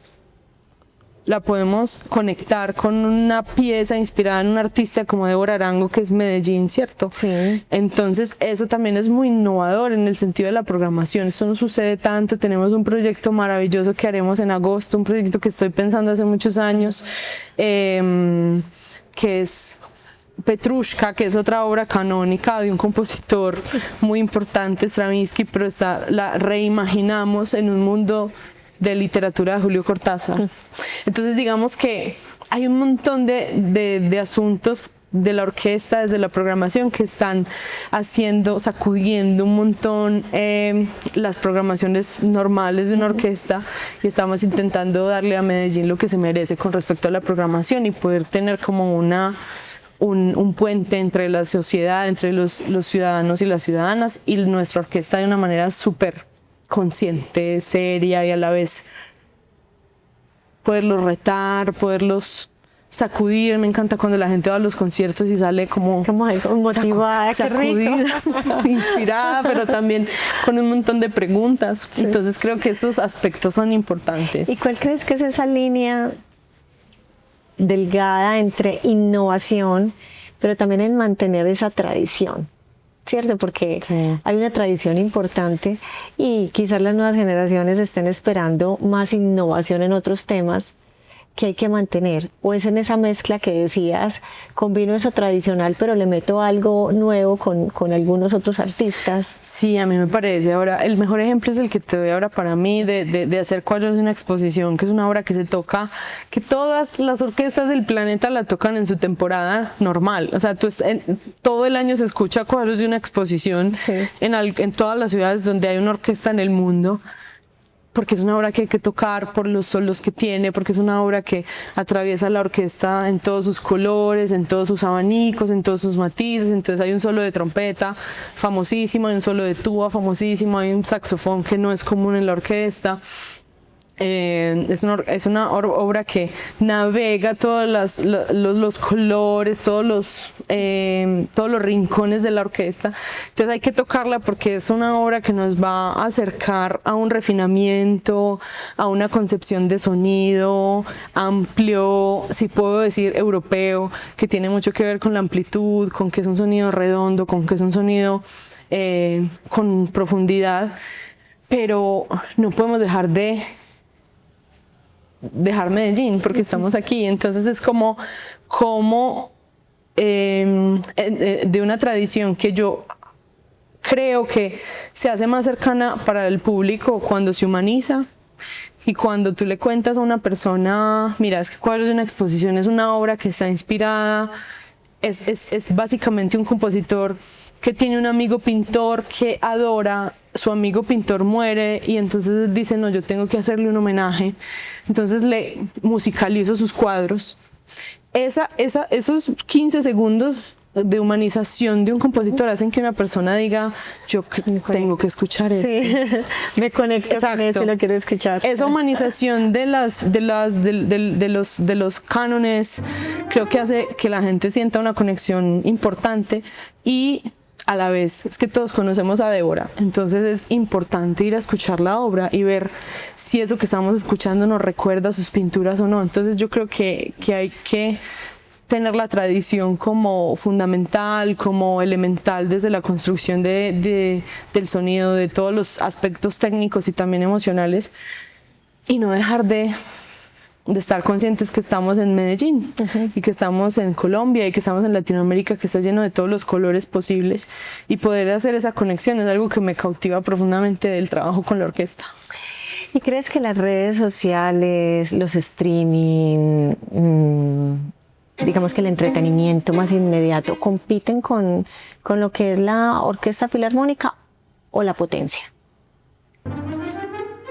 conectar con una pieza inspirada en un artista como Débora Arango, que es Medellín, ¿cierto? Sí. Entonces eso también es muy innovador en el sentido de la programación. Esto no sucede tanto. Tenemos un proyecto maravilloso que haremos en agosto, un proyecto que estoy pensando hace muchos años, que es Petrushka, que es otra obra canónica de un compositor muy importante, Stravinsky, pero la reimaginamos en un mundo de literatura de Julio Cortázar. Entonces digamos que hay un montón de asuntos de la orquesta desde la programación que están sacudiendo un montón las programaciones normales de una orquesta, y estamos intentando darle a Medellín lo que se merece con respecto a la programación y poder tener como un puente entre la sociedad, entre los ciudadanos y las ciudadanas, y nuestra orquesta de una manera súper consciente, seria, y a la vez poderlos retar, poderlos sacudir. Me encanta cuando la gente va a los conciertos y sale como motivada, sacudida, inspirada, pero también con un montón de preguntas. Sí. Entonces creo que esos aspectos son importantes. ¿Y cuál crees que es esa línea delgada entre innovación, pero también en mantener esa tradición? ¿Cierto? Porque hay una tradición importante y quizás las nuevas generaciones estén esperando más innovación en otros temas que hay que mantener, o es en esa mezcla que decías, combino eso tradicional pero le meto algo nuevo con algunos otros artistas. Sí, a mí me parece. Ahora, el mejor ejemplo es el que te doy ahora para mí de hacer Cuadros de una exposición, que es una obra que se toca, que todas las orquestas del planeta la tocan en su temporada normal. O sea, todo el año se escucha Cuadros de una exposición en todas las ciudades donde hay una orquesta en el mundo, porque es una obra que hay que tocar por los solos que tiene, porque es una obra que atraviesa la orquesta en todos sus colores, en todos sus abanicos, en todos sus matices. Entonces hay un solo de trompeta famosísimo, hay un solo de tuba famosísimo, hay un saxofón que no es común en la orquesta. Es una obra que navega todos los colores, todos los rincones de la orquesta. Entonces hay que tocarla porque es una obra que nos va a acercar a un refinamiento, a una concepción de sonido amplio, si puedo decir europeo, que tiene mucho que ver con la amplitud, con que es un sonido redondo, con que es un sonido con profundidad, pero no podemos dejar Medellín porque estamos aquí. Entonces es como de una tradición que yo creo que se hace más cercana para el público cuando se humaniza y cuando tú le cuentas a una persona, mira, es que Cuadros de una exposición es una obra que está inspirada, es básicamente un compositor que tiene un amigo pintor que adora, su amigo pintor muere y entonces dice, no, yo tengo que hacerle un homenaje, entonces le musicalizo sus cuadros. Esos 15 segundos de humanización de un compositor hacen que una persona diga, yo tengo que escuchar esto. Sí. Me conecto con eso y lo quiero escuchar. Esa humanización de los cánones creo que hace que la gente sienta una conexión importante y a la vez es que todos conocemos a Débora, entonces es importante ir a escuchar la obra y ver si eso que estamos escuchando nos recuerda sus pinturas o no. Entonces yo creo que hay que tener la tradición como fundamental, como elemental desde la construcción del sonido, de todos los aspectos técnicos y también emocionales, y no dejar de estar conscientes que estamos en Medellín y que estamos en Colombia y que estamos en Latinoamérica, que está lleno de todos los colores posibles, y poder hacer esa conexión es algo que me cautiva profundamente del trabajo con la orquesta. ¿Y crees que las redes sociales, los streaming, digamos que el entretenimiento más inmediato compiten con lo que es la Orquesta Filarmónica o la potencia?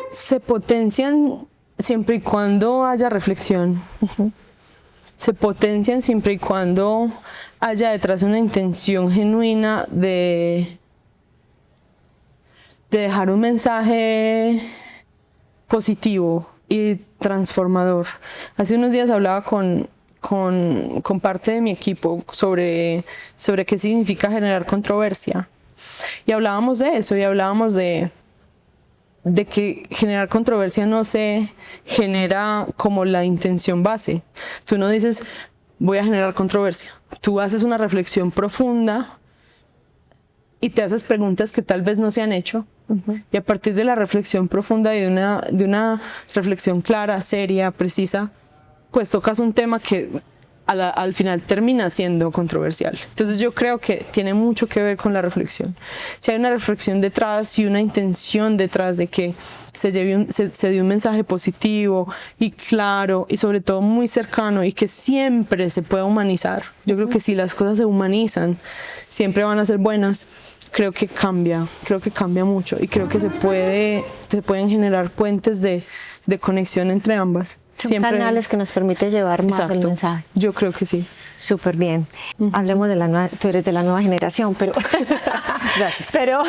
Se potencian siempre y cuando haya reflexión. Se potencian siempre y cuando haya detrás una intención genuina de dejar un mensaje positivo y transformador. Hace unos días hablaba con parte de mi equipo sobre qué significa generar controversia. Y hablábamos de eso, y hablábamos de que generar controversia no se genera como la intención base. Tú no dices, voy a generar controversia. Tú haces una reflexión profunda y te haces preguntas que tal vez no se han hecho. Y a partir de la reflexión profunda y de una reflexión clara, seria, precisa, pues tocas un tema que al final termina siendo controversial. Entonces yo creo que tiene mucho que ver con la reflexión. Si hay una reflexión detrás y una intención detrás de que se dio un mensaje positivo y claro y sobre todo muy cercano y que siempre se pueda humanizar. Yo creo que si las cosas se humanizan, siempre van a ser buenas. Creo que cambia mucho y creo que se pueden generar puentes de conexión entre ambas. Son canales que nos permite llevar más el mensaje. Yo creo que sí. Súper bien. Hablemos de la nueva, tú eres de la nueva generación, pero gracias. Pero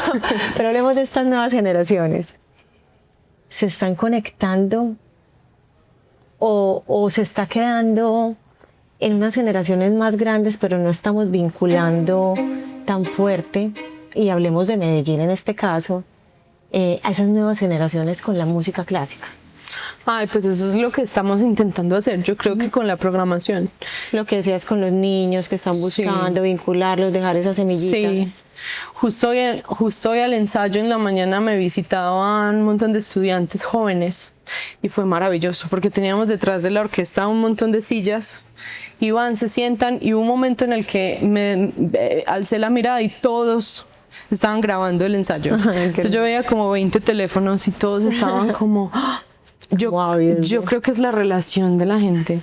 hablemos de estas nuevas generaciones. ¿Se están conectando o se está quedando en unas generaciones más grandes, pero no estamos vinculando tan fuerte? Y hablemos de Medellín en este caso, a esas nuevas generaciones con la música clásica. Ay, pues eso es lo que estamos intentando hacer, yo creo que con la programación. Lo que decías con los niños que están buscando vincularlos, dejar esa semillita. Sí, justo hoy al ensayo en la mañana me visitaban un montón de estudiantes jóvenes y fue maravilloso porque teníamos detrás de la orquesta un montón de sillas y van, se sientan y hubo un momento en el que alcé la mirada y todos estaban grabando el ensayo. Entonces yo veía como 20 teléfonos y todos estaban como... Yo creo que es la relación de la gente.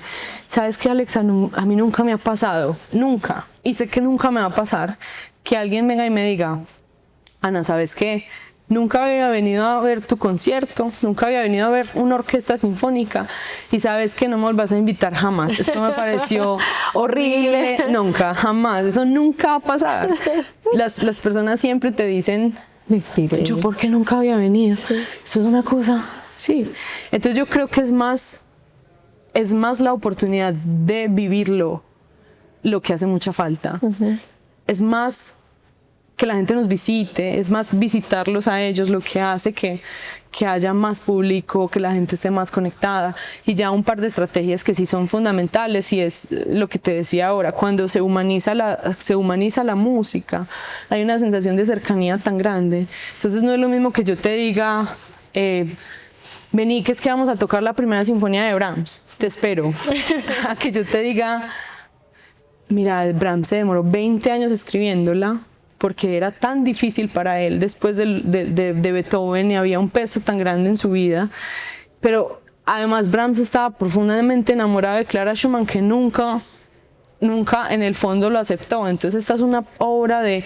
¿Sabes qué, Alexa? A mí nunca me ha pasado, nunca, y sé que nunca me va a pasar, que alguien venga y me diga, Ana, ¿sabes qué? Nunca había venido a ver tu concierto, nunca había venido a ver una orquesta sinfónica y sabes que no me volvás a invitar jamás. Esto me pareció horrible, nunca, jamás, eso nunca va a pasar. Las personas siempre te dicen, yo ¿por qué nunca había venido? Sí. Eso es una cosa Sí, entonces yo creo que es más la oportunidad de vivirlo lo que hace mucha falta. Es más que la gente nos visite, es más visitarlos a ellos lo que hace que haya más público, que la gente esté más conectada, y ya un par de estrategias que sí son fundamentales, y es lo que te decía ahora, cuando se humaniza la música, hay una sensación de cercanía tan grande. Entonces no es lo mismo que yo te diga, vení, que es que vamos a tocar la primera sinfonía de Brahms, te espero, a que yo te diga, mira, Brahms se demoró 20 años escribiéndola, porque era tan difícil para él después de Beethoven, y había un peso tan grande en su vida. Pero además Brahms estaba profundamente enamorado de Clara Schumann, que nunca en el fondo lo aceptó. Entonces esta es una obra de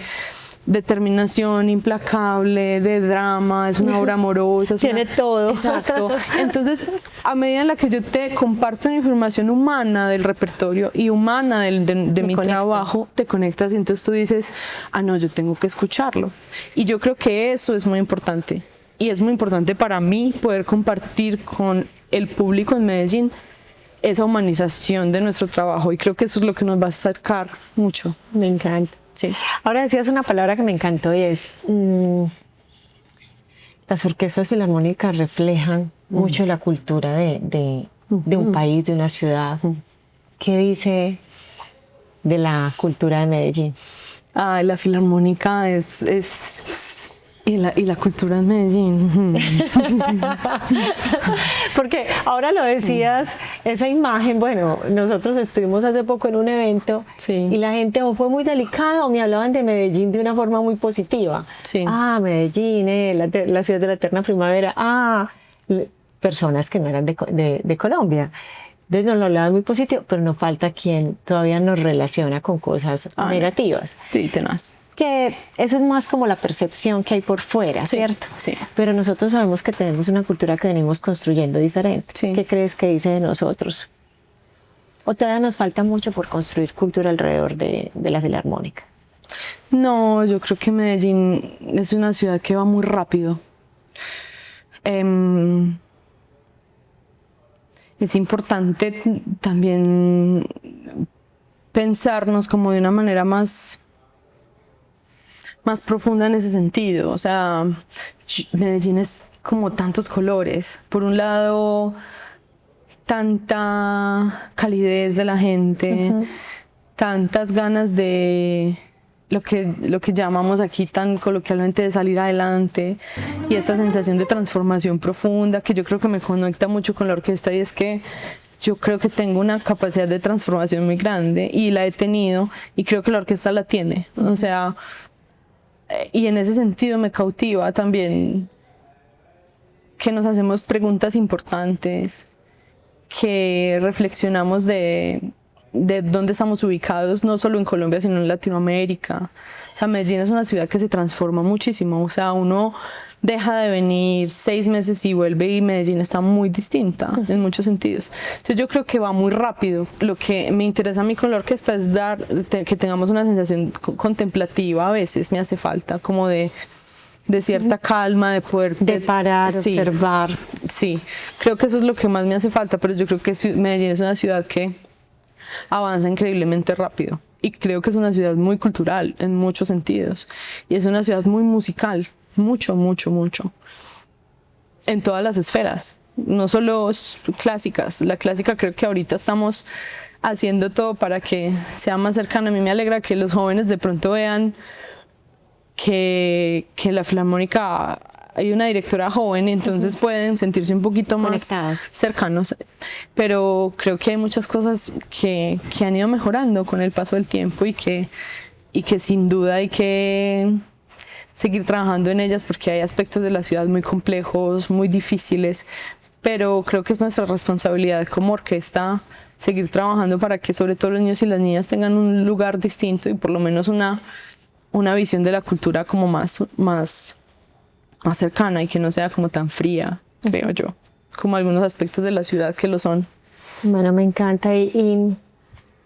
determinación implacable, de drama, es una obra amorosa. Tiene todo. Exacto. Entonces, a medida en la que yo te comparto una información humana del repertorio y humana de mi trabajo, te conectas, y entonces tú dices, no, yo tengo que escucharlo. Y yo creo que eso es muy importante. Y es muy importante para mí poder compartir con el público en Medellín esa humanización de nuestro trabajo. Y creo que eso es lo que nos va a acercar mucho. Me encanta. Sí. Ahora decías una palabra que me encantó, y es las orquestas filarmónicas reflejan mucho la cultura de un país, de una ciudad. ¿Qué dice de la cultura de Medellín? La filarmónica y la cultura de Medellín. Porque ahora lo decías, esa imagen, bueno, nosotros estuvimos hace poco en un evento, Sí. y la gente o fue muy delicada o me hablaban de Medellín de una forma muy positiva. Sí. Medellín, la ciudad de la eterna primavera. Personas que no eran de Colombia. Entonces nos lo hablaban muy positivo, pero nos falta quien todavía nos relaciona con cosas negativas. Sí, tenaz. Que eso es más como la percepción que hay por fuera, Sí, ¿cierto? sí. Pero nosotros sabemos que tenemos una cultura que venimos construyendo diferente. Sí. ¿Qué crees que dice de nosotros? ¿O todavía nos falta mucho por construir cultura alrededor de la filarmónica? No, yo creo que Medellín es una ciudad que va muy rápido. Es importante también pensarnos como de una manera más profunda en ese sentido. O sea, Medellín es como tantos colores. Por un lado, tanta calidez de la gente, tantas ganas de lo que llamamos aquí tan coloquialmente de salir adelante, y esta sensación de transformación profunda que yo creo que me conecta mucho con la orquesta, y es que yo creo que tengo una capacidad de transformación muy grande y la he tenido, y creo que la orquesta la tiene. O sea, y en ese sentido me cautiva también que nos hacemos preguntas importantes, que reflexionamos de dónde estamos ubicados, no solo en Colombia, sino en Latinoamérica. O sea, Medellín es una ciudad que se transforma muchísimo. O sea, uno deja de venir 6 meses y vuelve, y Medellín está muy distinta en muchos sentidos. Entonces yo creo que va muy rápido. Lo que me interesa a mí con la orquesta es que tengamos una sensación contemplativa. A veces me hace falta como de cierta calma, de poder... De parar, sí, observar. Sí, creo que eso es lo que más me hace falta, pero yo creo que Medellín es una ciudad que avanza increíblemente rápido, y creo que es una ciudad muy cultural en muchos sentidos, y es una ciudad muy musical, mucho, en todas las esferas, no solo clásicas. La clásica creo que ahorita estamos haciendo todo para que sea más cercana. A mí me alegra que los jóvenes de pronto vean que la filarmónica hay una directora joven, entonces pueden sentirse un poquito más conectados, cercanos. Pero creo que hay muchas cosas que han ido mejorando con el paso del tiempo, y que sin duda hay que seguir trabajando en ellas, porque hay aspectos de la ciudad muy complejos, muy difíciles, pero creo que es nuestra responsabilidad como orquesta seguir trabajando para que sobre todo los niños y las niñas tengan un lugar distinto, y por lo menos una visión de la cultura como más cercana, y que no sea como tan fría, creo yo, como algunos aspectos de la ciudad que lo son. Bueno, me encanta. Y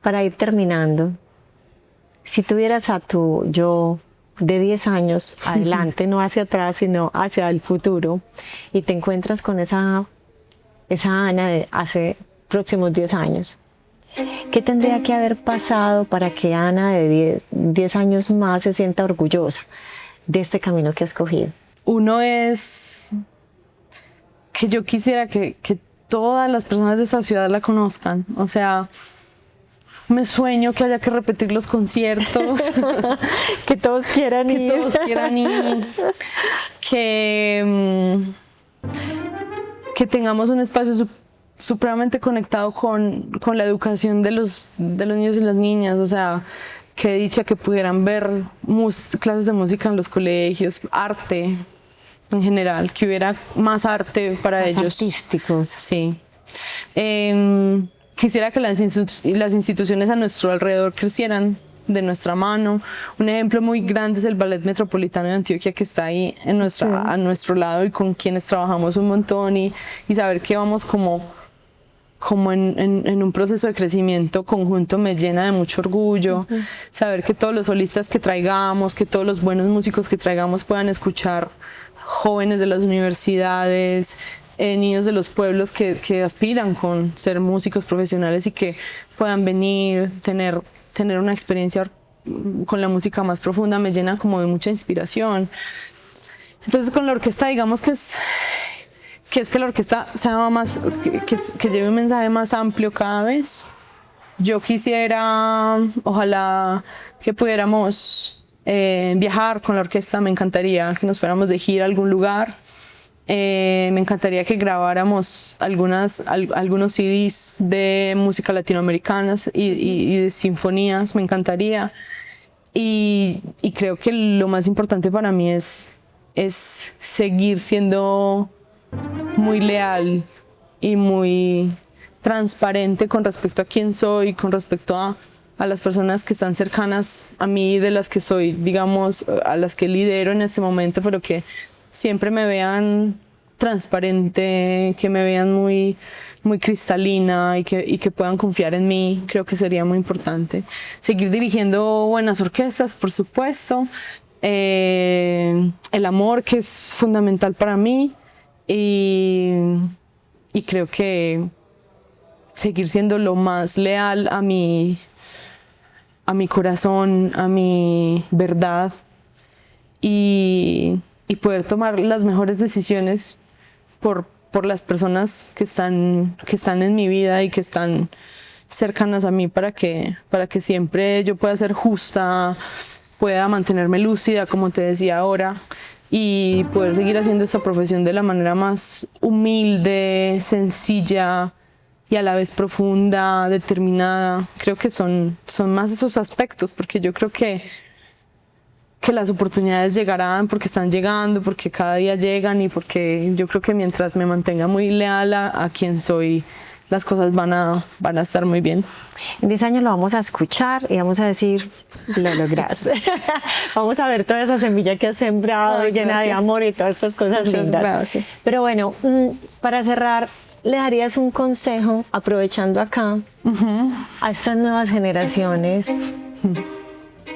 para ir terminando, si tuvieras a tu yo de 10 años adelante, no hacia atrás, sino hacia el futuro, y te encuentras con esa Ana de hace próximos 10 años, ¿qué tendría que haber pasado para que Ana de 10 años más se sienta orgullosa de este camino que ha escogido? Uno es que yo quisiera que todas las personas de esta ciudad la conozcan. O sea, me sueño que haya que repetir los conciertos. Que todos quieran ir. Que todos quieran ir. Que tengamos un espacio supremamente conectado con la educación de los niños y las niñas. O sea, qué dicha que pudieran ver clases de música en los colegios, arte en general, que hubiera más arte para ellos. Artísticos. Sí. Quisiera que las instituciones a nuestro alrededor crecieran de nuestra mano. Un ejemplo muy grande es el Ballet Metropolitano de Antioquia, que está ahí a nuestro lado y con quienes trabajamos un montón, y saber que vamos como en un proceso de crecimiento conjunto me llena de mucho orgullo. Saber que todos los solistas que traigamos, que todos los buenos músicos que traigamos puedan escuchar jóvenes de las universidades, niños de los pueblos que aspiran con ser músicos profesionales y que puedan venir, tener una experiencia con la música más profunda, me llena como de mucha inspiración. Entonces con la orquesta, digamos que es que la orquesta sea más, que lleve un mensaje más amplio cada vez. Yo quisiera, ojalá que pudiéramos viajar con la orquesta. Me encantaría que nos fuéramos de gira a algún lugar. Me encantaría que grabáramos algunos CDs de música latinoamericanas y de sinfonías. Me encantaría. Y creo que lo más importante para mí es seguir siendo muy leal y muy transparente con respecto a quién soy, con respecto a las personas que están cercanas a mí, de las que soy, digamos, a las que lidero en este momento, pero que siempre me vean transparente, que me vean muy, muy cristalina y que puedan confiar en mí. Creo que sería muy importante. Seguir dirigiendo buenas orquestas, por supuesto. El amor, que es fundamental para mí. Y creo que seguir siendo lo más leal a mi corazón, a mi verdad, y poder tomar las mejores decisiones por las personas que están en mi vida y que están cercanas a mí, para que siempre yo pueda ser justa, pueda mantenerme lúcida, como te decía ahora, y poder seguir haciendo esta profesión de la manera más humilde, sencilla y a la vez profunda, determinada. Creo que son más esos aspectos, porque yo creo que las oportunidades llegarán porque están llegando, porque cada día llegan, y porque yo creo que mientras me mantenga muy leal a quien soy, las cosas van a estar muy bien. En 10 años lo vamos a escuchar y vamos a decir, lo lograste. Vamos a ver toda esa semilla que has sembrado, llena de amor y todas estas cosas Muchas lindas. Gracias. Pero bueno, para cerrar, ¿le darías un consejo, aprovechando acá, a estas nuevas generaciones?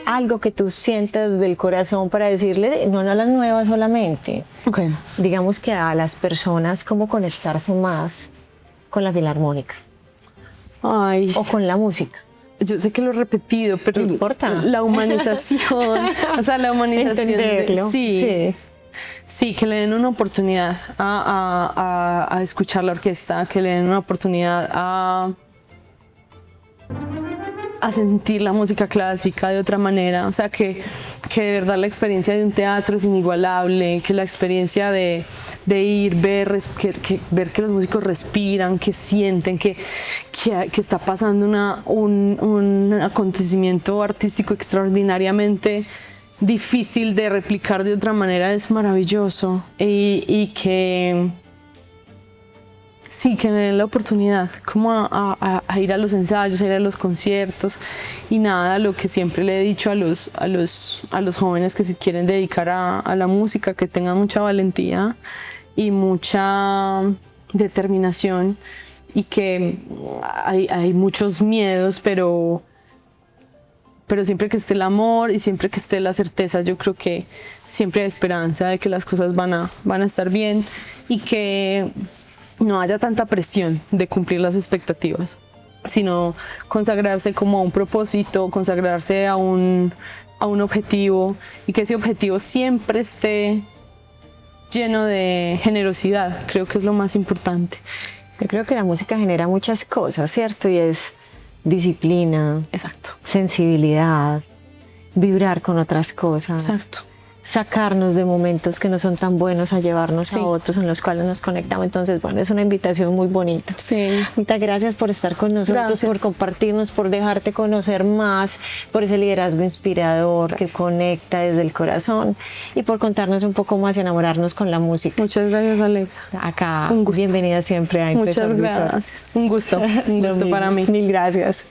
Algo que tú sientas del corazón para decirle, no a las nuevas solamente, digamos que a las personas, cómo conectarse más con la filarmónica. Ay, o con la música. Yo sé que lo he repetido, pero no importa. La humanización, o sea, la humanización. Sí, que le den una oportunidad a escuchar la orquesta, que le den una oportunidad a sentir la música clásica de otra manera. O sea, que de verdad la experiencia de un teatro es inigualable, que la experiencia de ir, ver que los músicos respiran, que sienten, que está pasando un acontecimiento artístico extraordinariamente difícil de replicar de otra manera, es maravilloso. Y que sí, que me den la oportunidad como a ir a los ensayos, a ir a los conciertos, y nada, lo que siempre le he dicho a los jóvenes que se quieren dedicar a la música, que tengan mucha valentía y mucha determinación, y que hay muchos miedos, pero pero siempre que esté el amor y siempre que esté la certeza, yo creo que siempre hay esperanza de que las cosas van a estar bien y que no haya tanta presión de cumplir las expectativas, sino consagrarse como a un propósito, consagrarse a un objetivo, y que ese objetivo siempre esté lleno de generosidad. Creo que es lo más importante. Yo creo que la música genera muchas cosas, ¿cierto? Y es disciplina, Exacto. sensibilidad, vibrar con otras cosas. Exacto. Sacarnos de momentos que no son tan buenos a llevarnos Sí. a otros en los cuales nos conectamos. Entonces, bueno, es una invitación muy bonita. Sí. Muchas gracias por estar con nosotros, Gracias. por compartirnos, por dejarte conocer más, por ese liderazgo inspirador Gracias. que conecta desde el corazón y por contarnos un poco más y enamorarnos con la música. Muchas gracias, Alexa. Acá, Un gusto. bienvenida siempre a Impresor Muchas Visual. gracias. Un gusto para mí. Mil gracias.